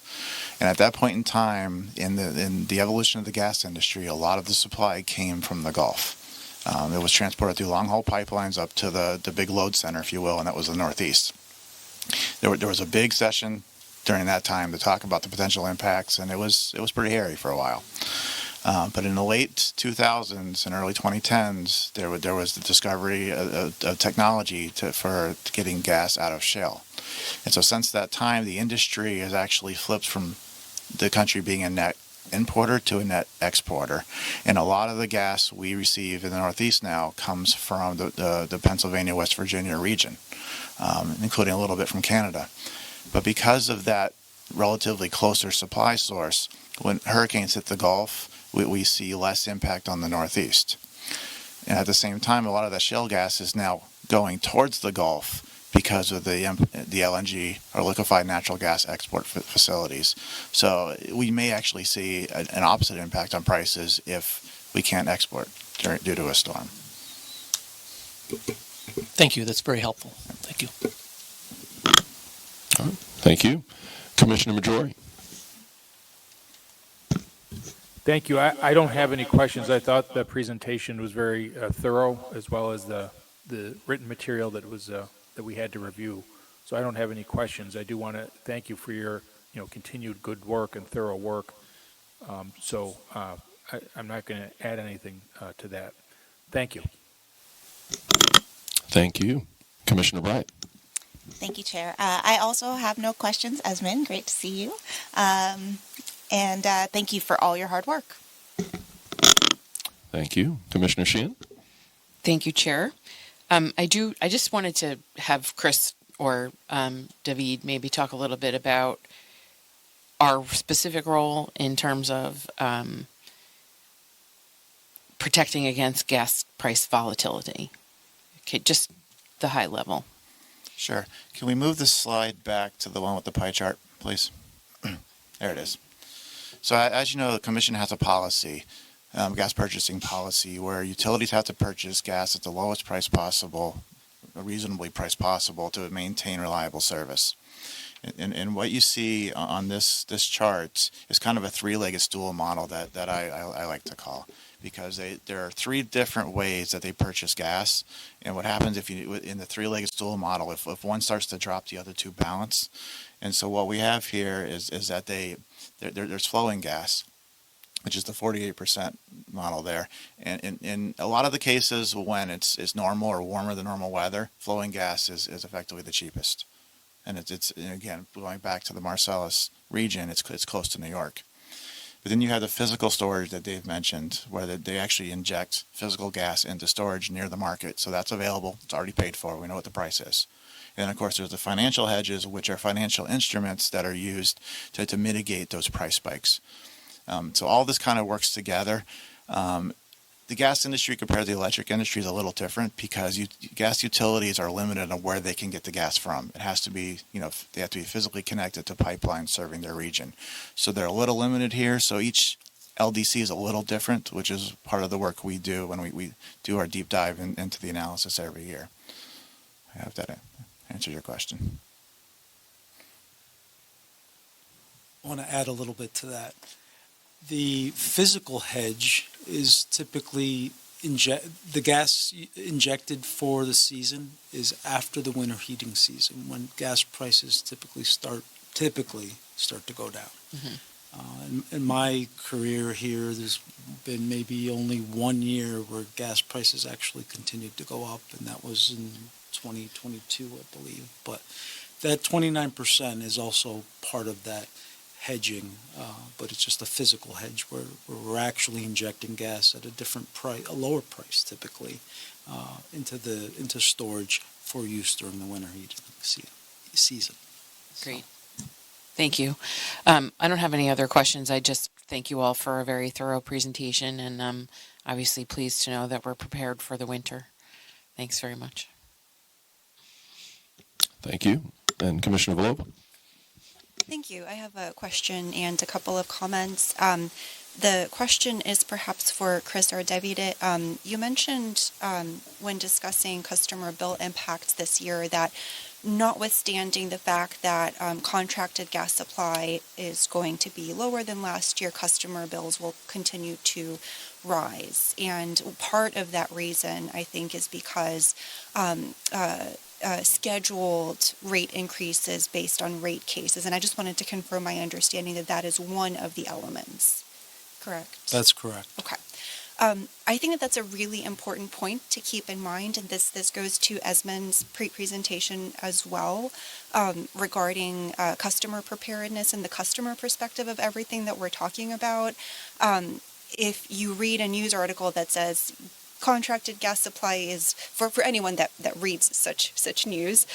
And at that point in time, in the evolution of the gas industry, a lot of the supply came from the Gulf. It was transported through long-haul pipelines up to the big load center, if you will, and that was the Northeast. There was a big session during that time to talk about the potential impacts, and it was pretty hairy for a while. But in the late 2000s and early 2010s, there was the discovery of technology for getting gas out of shale. And so since that time, the industry has actually flipped from the country being a net importer to a net exporter. And a lot of the gas we receive in the Northeast now comes from the Pennsylvania, West Virginia region, including a little bit from Canada. But because of that relatively closer supply source, when hurricanes hit the Gulf, we see less impact on the Northeast. And at the same time, a lot of that shale gas is now going towards the Gulf because of the LNG, or liquefied natural gas export facilities. So we may actually see an opposite impact on prices if we can't export due to a storm. Thank you. That's very helpful. Thank you. All right. Thank you. Commissioner Majori. Thank you. I don't have any questions. I thought the presentation was very thorough, as well as the written material that we had to review. So I don't have any questions. I do want to thank you for your continued good work and thorough work. I'm not going to add anything to that. Thank you. Thank you. Commissioner Bright. Thank you, Chair. I also have no questions. Esmond, great to see you. And thank you for all your hard work. Thank you. Commissioner Sheehan. Thank you, Chair. I just wanted to have Chris or David maybe talk a little bit about our specific role in terms of protecting against gas price volatility. Okay, just the high level. Sure. Can we move the slide back to the one with the pie chart, please? There it is. So as you know, the Commission has a policy, gas purchasing policy, where utilities have to purchase gas at the lowest price possible, a reasonably price possible, to maintain reliable service. And what you see on this chart is kind of a three-legged stool model that I like to call, because there are three different ways that they purchase gas. And what happens in the three-legged stool model, if one starts to drop, the other two balance. And so what we have here is that there's flowing gas, which is the 48% model there. And in a lot of the cases when it's normal or warmer than normal weather, flowing gas is effectively the cheapest. And it's again, going back to the Marcellus region, it's close to New York. But then you have the physical storage that Dave mentioned, where they actually inject physical gas into storage near the market. So that's available. It's already paid for. We know what the price is. And of course, there's the financial hedges, which are financial instruments that are used to mitigate those price spikes. So all this kind of works together. The gas industry compared to the electric industry is a little different, because gas utilities are limited on where they can get the gas from. It has to be, they have to be physically connected to pipelines serving their region. So they're a little limited here. So each LDC is a little different, which is part of the work we do when we do our deep dive into the analysis every year. I hope that answers your question. I want to add a little bit to that. The physical hedge is typically the gas injected for the season is after the winter heating season, when gas prices typically start to go down. Mm-hmm. In my career here, there's been maybe only 1 year where gas prices actually continued to go up, and that was in 2022, I believe. But that 29% is also part of that hedging, but it's just a physical hedge where we're actually injecting gas at a different price, a lower price typically, into storage for use during the winter heating season. Great. Thank you. I don't have any other questions. I just thank you all for a very thorough presentation, and I'm obviously pleased to know that we're prepared for the winter. Thanks very much. Thank you. And Commissioner Villova. Thank you. I have a question and a couple of comments. The question is perhaps for Chris or David. You mentioned when discussing customer bill impacts this year that notwithstanding the fact that contracted gas supply is going to be lower than last year, customer bills will continue to rise. And part of that reason, I think, is because scheduled rate increases based on rate cases. And I just wanted to confirm my understanding that that is one of the elements. Correct? That's correct. Okay. I think that that's a really important point to keep in mind, and this goes to Esmond's presentation as well, regarding customer preparedness and the customer perspective of everything that we're talking about. If you read a news article that says contracted gas supply is, for anyone that reads such news,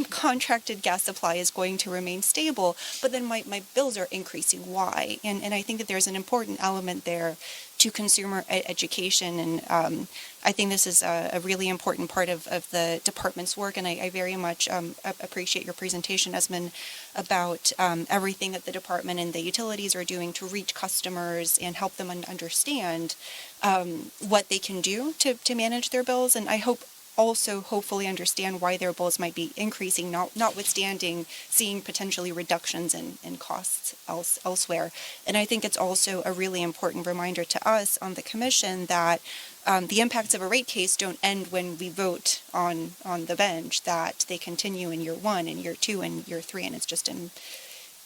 contracted gas supply is going to remain stable, but then my bills are increasing. Why? And I think that there's an important element there to consumer education, and I think this is a really important part of the department's work, and I very much appreciate your presentation, Esmond, about everything that the department and the utilities are doing to reach customers and help them understand what they can do to manage their bills, and I hope also hopefully understand why their bills might be increasing, notwithstanding seeing potentially reductions in costs elsewhere. And I think it's also a really important reminder to us on the commission that the impacts of a rate case don't end when we vote on the bench, that they continue in year 1 and year 2 and year 3, and it's just an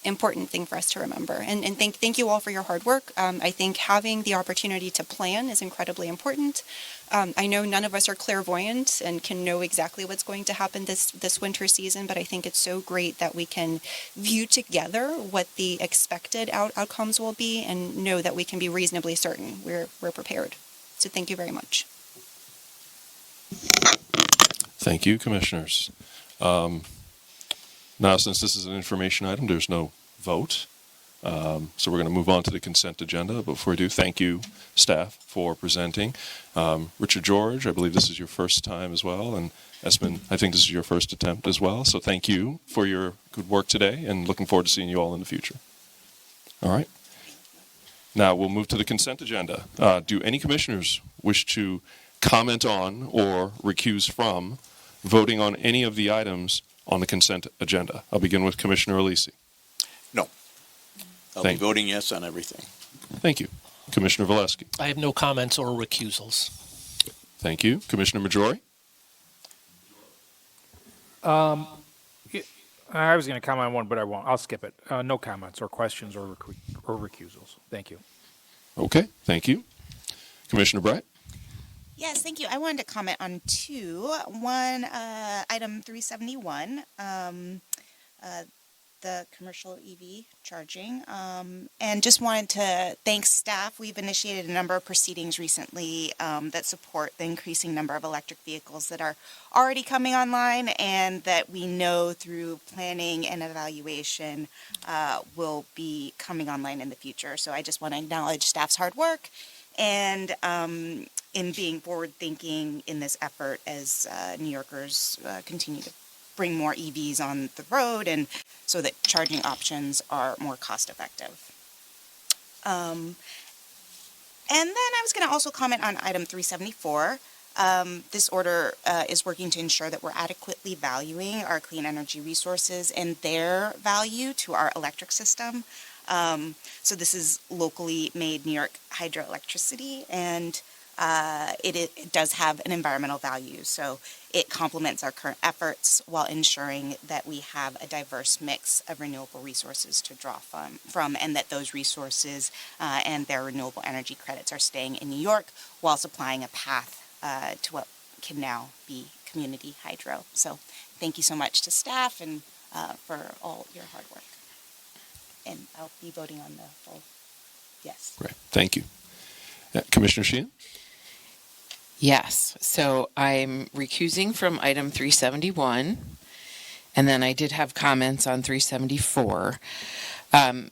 important thing for us to remember. And thank you all for your hard work. I think having the opportunity to plan is incredibly important. I know none of us are clairvoyant and can know exactly what's going to happen this winter season, but I think it's so great that we can view together what the expected outcomes will be and know that we can be reasonably certain we're prepared. So thank you very much. Thank you, Commissioners. Now, since this is an information item, there's no vote. So we're going to move on to the consent agenda. But before we do, thank you, staff, for presenting. Richard George, I believe this is your first time as well. And Esmond, I think this is your first attempt as well. So thank you for your good work today, and looking forward to seeing you all in the future. All right. Now we'll move to the consent agenda. Do any commissioners wish to comment on or recuse from voting on any of the items on the consent agenda? I'll begin with Commissioner Alisi. No. I'll be voting yes on everything. Thank you. Commissioner Valesky. I have no comments or recusals. Thank you. Commissioner Majori. I was going to comment on one, but I won't. I'll skip it. No comments or questions or recusals. Thank you. Okay. Thank you. Commissioner Bright. Yes, thank you. I wanted to comment on two. One, item 371, the commercial EV charging, and just wanted to thank staff. We've initiated a number of proceedings recently that support the increasing number of electric vehicles that are already coming online, and that we know through planning and evaluation will be coming online in the future. So I just want to acknowledge staff's hard work and in being forward-thinking in this effort as New Yorkers continue to bring more EVs on the road, and so that charging options are more cost-effective. And then I was going to also comment on item 374. This order is working to ensure that we're adequately valuing our clean energy resources and their value to our electric system. So this is locally made New York hydroelectricity, and it does have an environmental value. So it complements our current efforts while ensuring that we have a diverse mix of renewable resources to draw from, and that those resources and their renewable energy credits are staying in New York while supplying a path to what can now be community hydro. So thank you so much to staff and for all your hard work. and I'll be voting on the full yes. Great. Thank you. Commissioner Sheehan? Yes. So I'm recusing from item 371, and then I did have comments on 374.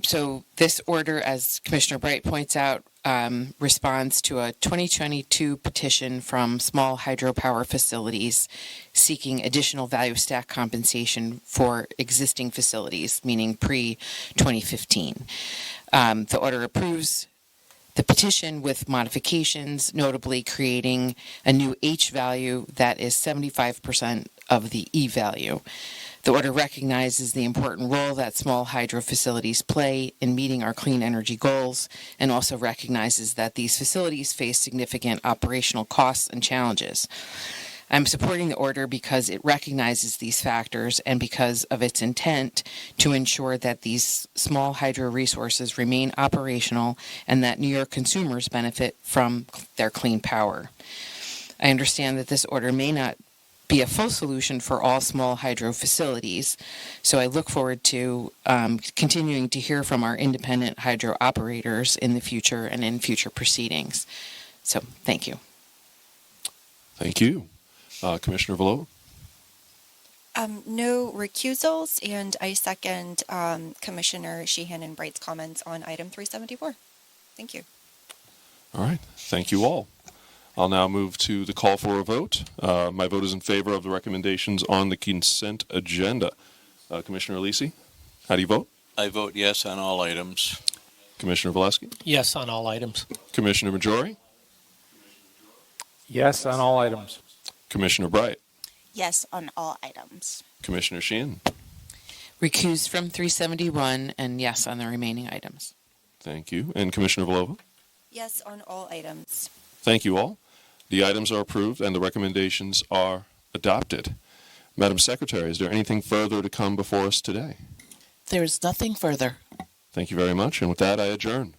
So this order, as Commissioner Bright points out, responds to a 2022 petition from small hydropower facilities seeking additional value stack compensation for existing facilities, meaning pre-2015. The order approves the petition with modifications, notably creating a new H value that is 75% of the E value. The order recognizes the important role that small hydro facilities play in meeting our clean energy goals, and also recognizes that these facilities face significant operational costs and challenges. I'm supporting the order because it recognizes these factors and because of its intent to ensure that these small hydro resources remain operational and that New York consumers benefit from their clean power. I understand that this order may not be a full solution for all small hydro facilities, so I look forward to continuing to hear from our independent hydro operators in the future and in future proceedings. So, thank you. Thank you. Commissioner Villova? No recusals, and I second Commissioner Sheehan and Bright's comments on item 374. Thank you. All right. Thank you all. I'll now move to the call for a vote. My vote is in favor of the recommendations on the consent agenda. Commissioner Alisi, how do you vote? I vote yes on all items. Commissioner Valesky? Yes on all items. Commissioner Majori? Yes on all items. Commissioner Bright? Yes on all items. Commissioner Sheehan? Recused from 371 and yes on the remaining items. Thank you. And Commissioner Villova? Yes on all items. Thank you all. The items are approved and the recommendations are adopted. Madam Secretary, is there anything further to come before us today? There's nothing further. Thank you very much. And with that, I adjourn.